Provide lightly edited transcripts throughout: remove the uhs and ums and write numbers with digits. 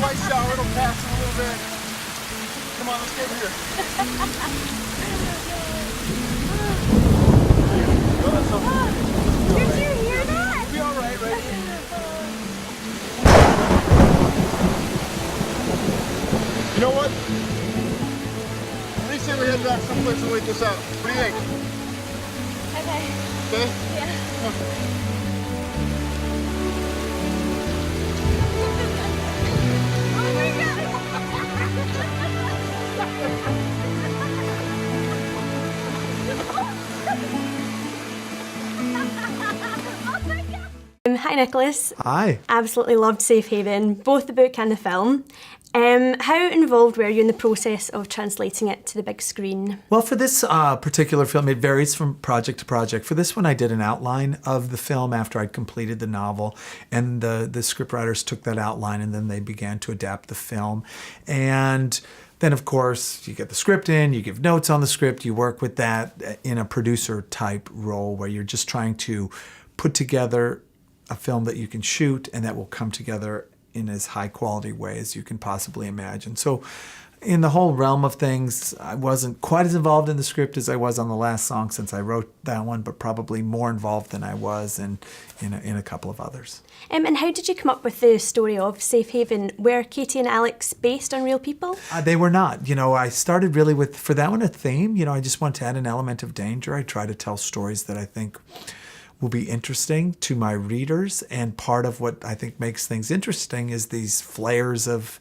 white shower, it'll pass in a little bit. Come on, let's get over here. Did you hear that? Be all right, right? You know what? At least say we head back someplace and wait this out. What do you think? Okay. Okay? Yeah. Oh my God. Hi Nicholas. Hi. Absolutely loved Safe Haven, both the book and the film. How involved were you in the process of translating it to the big screen? Well, for this particular film, it varies from project to project. For this one, I did an outline of the film after I'd completed the novel, and the scriptwriters took that outline and then they began to adapt the film. And then, of course, you get the script in, you give notes on the script, you work with that in a producer-type role where you're just trying to put together a film that you can shoot and that will come together in as high quality way as you can possibly imagine. So in the whole realm of things, I wasn't quite as involved in the script as I was on the last song since I wrote that one, but probably more involved than I was in a couple of others. And how did you come up with the story of Safe Haven? Were Katie and Alex based on real people? They were not. You know, I started really with, for that one, a theme. You know, I just wanted to add an element of danger. I try to tell stories that I think will be interesting to my readers, and part of what I think makes things interesting is these flares of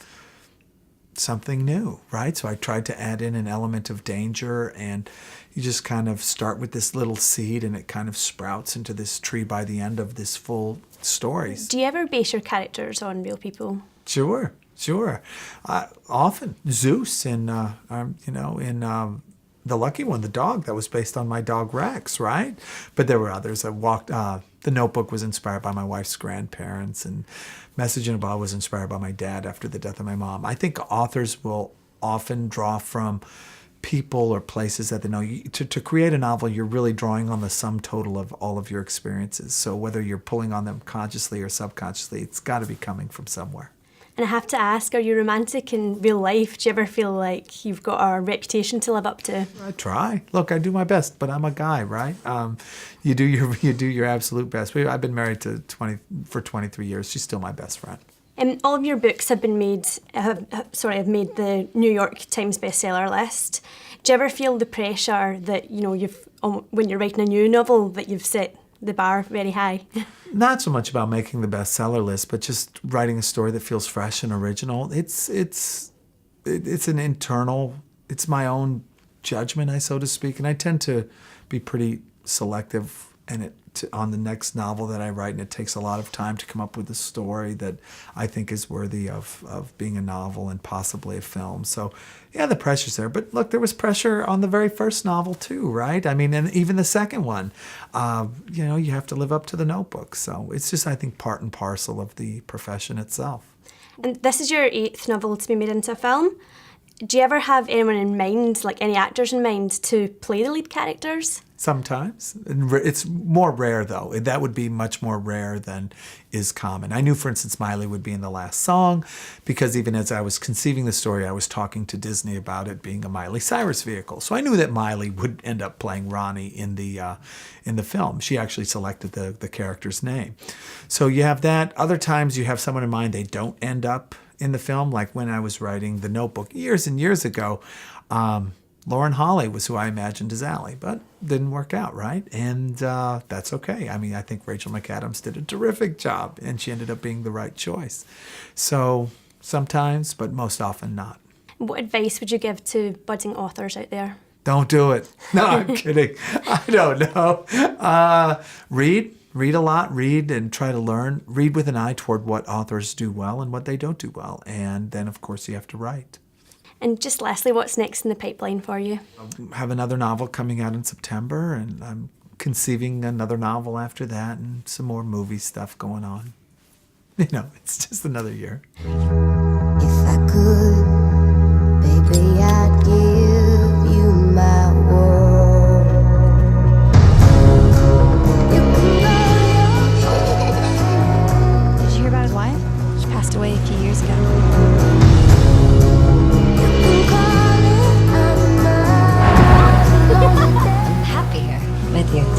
something new, right? So I tried to add in an element of danger, and you just kind of start with this little seed and it kind of sprouts into this tree by the end of this full story. Do you ever base your characters on real people? Sure. Often Zeus in The Lucky One, the dog, that was based on my dog Rex, right? But there were others. The Notebook was inspired by my wife's grandparents, and Message in a Bottle was inspired by my dad after the death of my mom. I think authors will often draw from people or places that they know. To create a novel, you're really drawing on the sum total of all of your experiences. So whether you're pulling on them consciously or subconsciously, it's got to be coming from somewhere. And I have to ask, are you romantic in real life? Do you ever feel like you've got a reputation to live up to? I try. Look, I do my best, but I'm a guy, right? You do your absolute best. I've been married for 23 years. She's still my best friend. And all of your books have made the New York Times bestseller list. Do you ever feel the pressure that when you're writing a new novel that you've set the bar very high? Not so much about making the bestseller list, but just writing a story that feels fresh and original. It's an internal, it's my own judgment, so to speak, and I tend to be pretty selective on the next novel that I write, and it takes a lot of time to come up with a story that I think is worthy of being a novel and possibly a film. So yeah, the pressure's there. But look, there was pressure on the very first novel too, right? I mean, and even the second one, you have to live up to the Notebook. So it's just, I think, part and parcel of the profession itself. And this is your 8th novel to be made into a film. Do you ever have anyone in mind, like any actors in mind, to play the lead characters? Sometimes. It's more rare, though. That would be much more rare than is common. I knew, for instance, Miley would be in the last song because even as I was conceiving the story, I was talking to Disney about it being a Miley Cyrus vehicle. So I knew that Miley would end up playing Ronnie in the film. She actually selected the character's name. So you have that. Other times you have someone in mind, they don't end up in the film, like when I was writing The Notebook years and years ago. Lauren Holly was who I imagined as Allie, but didn't work out, right? And that's okay. I mean, I think Rachel McAdams did a terrific job, and she ended up being the right choice. So sometimes, but most often not. What advice would you give to budding authors out there? Don't do it. No, I'm kidding. I don't know. Read a lot, read and try to learn. Read with an eye toward what authors do well and what they don't do well. And then, of course, you have to write. And just lastly, what's next in the pipeline for you? I have another novel coming out in September, and I'm conceiving another novel after that, and some more movie stuff going on. It's just another year. If I could, baby, I'd give you my world. Did you hear about his wife? She passed away a few years ago. You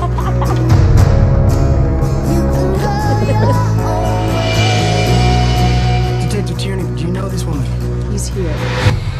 can go your own way. Detective Tierney, do you know this woman? He's here.